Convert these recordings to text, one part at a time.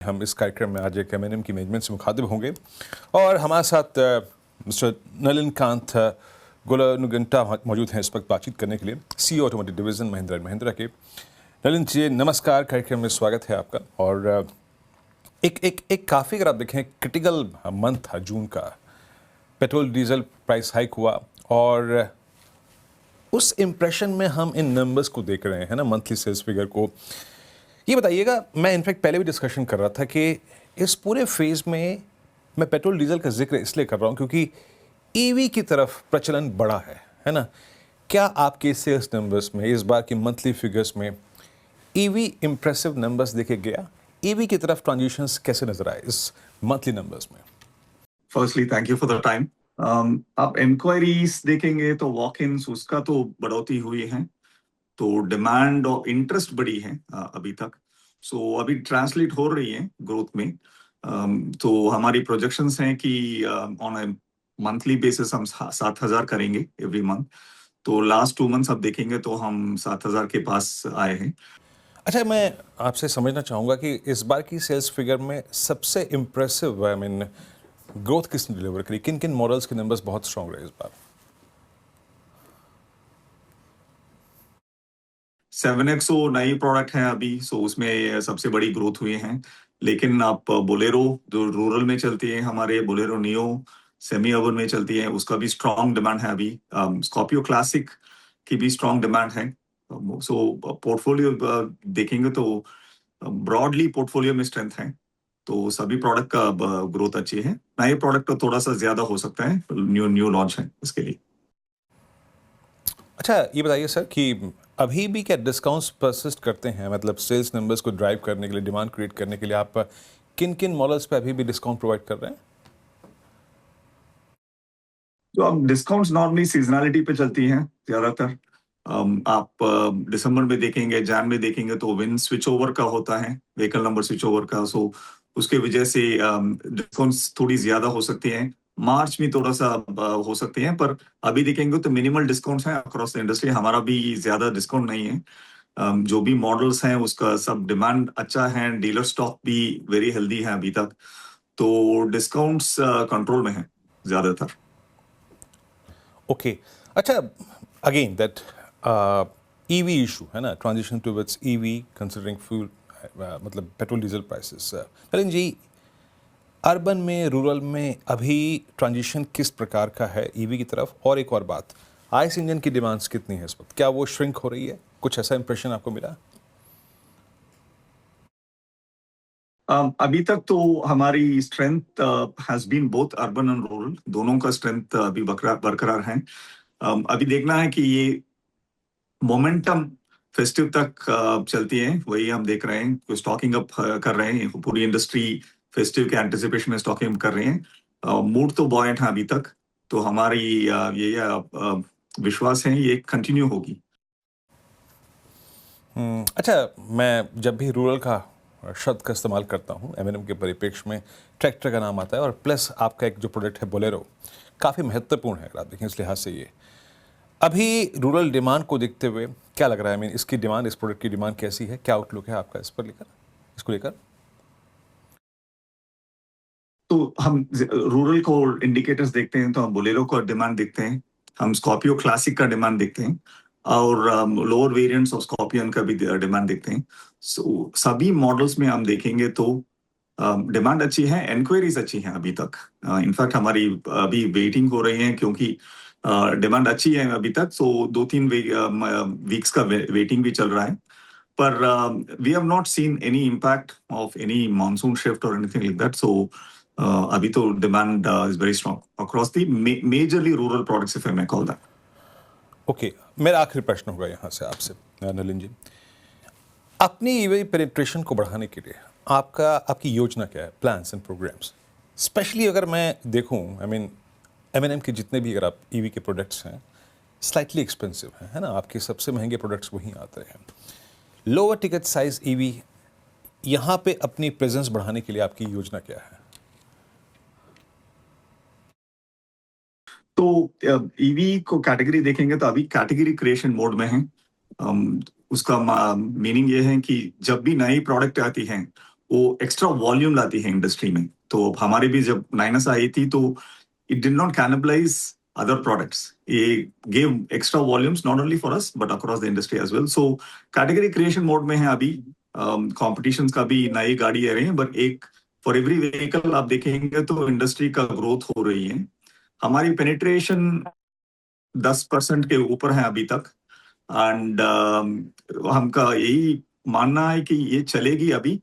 हम इस कार्यक्रम में आज एक M&M की मैनेजमेंट से मुखातिब होंगे और हमारे साथ मिस्टर नलिन कांत गोलानुगंटा मौजूद हैं इस वक्त बातचीत करने के लिए, CEO automotive division Mahindra and Mahindra के। नलिन जी नमस्कार, कार्यक्रम में स्वागत है आपका। और एक काफ़ी, अगर आप देखें, क्रिटिकल मंथ था जून का। पेट्रोल डीजल प्राइस हाइक हुआ और उस इम्प्रेशन में हम इन नंबर्स को देख रहे हैं ना, मंथली सेल्स फिगर को। ये बताइएगा, मैं इनफैक्ट पहले भी डिस्कशन कर रहा था कि इस पूरे फेज़ में मैं पेट्रोल डीजल का जिक्र इसलिए कर रहा हूँ क्योंकि ईवी की तरफ प्रचलन बढ़ा है ना। क्या आपके सेल्स नंबर्स में इस बार की मंथली फिगर्स में ईवी इंप्रेसिव नंबर्स देखे गया? ईवी की तरफ ट्रांजिशंस कैसे नजर आए इस मंथली नंबर्स में? Firstly thank you for the time. आप इंक्वायरीज देखेंगे तो वॉक इन्स उसका तो बढ़ोतरी हुई है, तो डिमांड और इंटरेस्ट बढ़ी है अभी तक। सो अभी ट्रांसलेट हो रही है ग्रोथ में। तो हमारी प्रोजेक्शंस हैं कि ऑन ए मंथली बेसिस हम 7,000 करेंगे एवरी मंथ। तो लास्ट 2 मंथ्स आप देखेंगे तो हम 7,000 के पास आए हैं। अच्छा, मैं आपसे समझना चाहूँगा कि इस बार की सेल्स फिगर में सबसे इम्प्रेसिव ग्रोथ किसने डिलीवर करी? किन किन मॉडल्स के नंबर्स बहुत स्ट्रांग रहे इस बार? 7XO नई प्रोडक्ट है अभी, सो उसमें सबसे बड़ी ग्रोथ हुई है। लेकिन आप बोलेरो जो रूरल में चलती है, हमारे बोलेरो नियो सेमी अर्बन में चलती है, उसका भी स्ट्रांग डिमांड है अभी। स्कॉर्पियो क्लासिक की भी स्ट्रांग डिमांड है। सो पोर्टफोलियो देखेंगे तो ब्रॉडली पोर्टफोलियो में स्ट्रेंथ है, तो सभी प्रोडक्ट का ग्रोथ अच्छी है। नए प्रोडक्ट का थोड़ा सा ज्यादा हो सकता है, न्यू न्यू लॉन्च है इसके लिए। अच्छा, ये बताइए सर कि अभी भी क्या डिस्काउंट्स परसिस्ट करते हैं? मतलब सेल्स नंबर्स को ड्राइव करने के लिए, डिमांड क्रिएट करने के लिए आप किन किन मॉडल्स पे अभी भी डिस्काउंट प्रोवाइड कर रहे हैं? तो अब डिस्काउंट्स नॉर्मली सीजनैलिटी पे चलती हैं ज्यादातर। आप दिसंबर में देखेंगे, जैन में देखेंगे तो विन स्विच ओवर का होता है, व्हीकल नंबर स्विच ओवर का। सो उसके वजह से डिस्काउंट्स थोड़ी ज्यादा हो सकती हैं। मार्च में थोड़ा सा हो सकते हैं, पर अभी देखेंगे तो मिनिमल डिस्काउंट्स हैं अक्रॉस द इंडस्ट्री। हमारा भी ज्यादा डिस्काउंट नहीं है। जो भी मॉडल्स हैं उसका सब डिमांड अच्छा है, डीलर स्टॉक भी वेरी हेल्दी है अभी तक, तो डिस्काउंट्स कंट्रोल में है ज्यादातर। ओके। अच्छा, अगेन दैट ईवी इशू है ना, transition towards EV considering fuel, मतलब पेट्रोल डीजल प्राइसेस। नलिन जी, अर्बन में, रूरल में अभी ट्रांजिशन किस प्रकार का है ईवी की तरफ? और एक और बात, आईस इंजन की डिमांड्स कितनी है इस वक्त? क्या वो श्रिंक हो रही है? कुछ ऐसा इंप्रेशन आपको मिला? अभी तक तो हमारी strength has been both urban and rural, दोनों का स्ट्रेंथ अभी बरकरार है। अभी देखना है कि ये मोमेंटम फेस्टिव तक चलती है, वही हम देख रहे हैं। कोई स्टॉकिंग अप कर रहे हैं, पूरी इंडस्ट्री फेस्टिव के एंटिसिपेशन में स्टॉकिंग अप कर रहे हैं। मूड तो बॉयंट है अभी तक, तो हमारी ये विश्वास है ये कंटिन्यू होगी। अच्छा, मैं जब भी रूरल का शब्द का इस्तेमाल करता हूँ M&M के परिप्रेक्ष्य में, ट्रैक्टर का नाम आता है और प्लस आपका एक जो प्रोडक्ट है बोलेरो, काफ़ी महत्वपूर्ण है अगर आप देखें इस लिहाज से। ये अभी रूरल डिमांड को देखते हुए क्या लग रहा है? इसकी डिमांड, इस प्रोडक्ट की डिमांड कैसी है? क्या आउटलुक है आपका इस पर लेकर, इसको लेकर? तो हम रूरल को इंडिकेटर्स देखते हैं तो हम बोलेरो का डिमांड देखते हैं, हम स्कॉर्पियो क्लासिक का डिमांड देखते हैं, और लोअर वेरिएंट्स ऑफ स्कॉर्पियन का भी डिमांड देखते हैं। सो सभी मॉडल्स में हम देखेंगे तो डिमांड अच्छी है, इंक्वायरीज अच्छी हैं अभी तक। इनफैक्ट हमारी अभी वेटिंग हो रही है, क्योंकि डिमांड अच्छी है अभी तक। सो 2-3 वीक्स का वेटिंग भी चल रहा है, पर we have not seen any impact of any monsoon shift और एनीथिंग लाइक दैट। सो अभी तो demand is very strong across the majorly rural products, if I may call that. Okay, मेरा आखिरी प्रश्न होगा यहाँ से आपसे, नलिन जी। अपनी ईवी पेनिट्रेशन को बढ़ाने के लिए आपकी योजना क्या है, प्लान्स एंड प्रोग्राम्स? स्पेशली अगर मैं देखूं, M&M के जितने भी अगर आप ईवी के प्रोडक्ट्स हैं, स्लाइटली एक्सपेंसिव हैं, है ना? आपके सबसे महंगे प्रोडक्ट्स वहीं आते हैं। लोअर टिकट साइज ईवी, यहाँ पे अपनी प्रेजेंस बढ़ाने के लिए आपकी योजना क्या है? तो ईवी को कैटेगरी देखेंगे तो अभी कैटेगरी क्रिएशन मोड में है। उसका मीनिंग ये है कि जब भी नई प्रोडक्ट आती है वो एक्स्ट्रा वॉल्यूम लाती है इंडस्ट्री में। तो हमारी भी जब नाइनस आई थी तो it did not cannibalize other products, ये gave extra volumes not only for us but across the industry as well. So category creation mode में है अभी। कॉम्पिटिशन्स का भी नई गाड़ी आ रही है, बट एक फॉर एवरी व्हीकल आप देखेंगे तो इंडस्ट्री का ग्रोथ हो रही है। हमारी पेनिट्रेशन 10% के ऊपर है अभी तक, एंड हमका यही मानना है कि ये चलेगी अभी।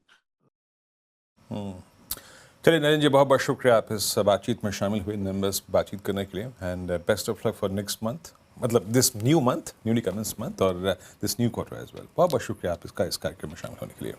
चलिए नरेंद्र जी, बहुत बहुत शुक्रिया आप इस बातचीत में शामिल हुए नंबर्स बातचीत करने के लिए, and best of luck for next month, मतलब this new month, newly commence month, और this new quarter as well. बहुत बहुत शुक्रिया आप इस कार्यक्रम में शामिल होने के लिए।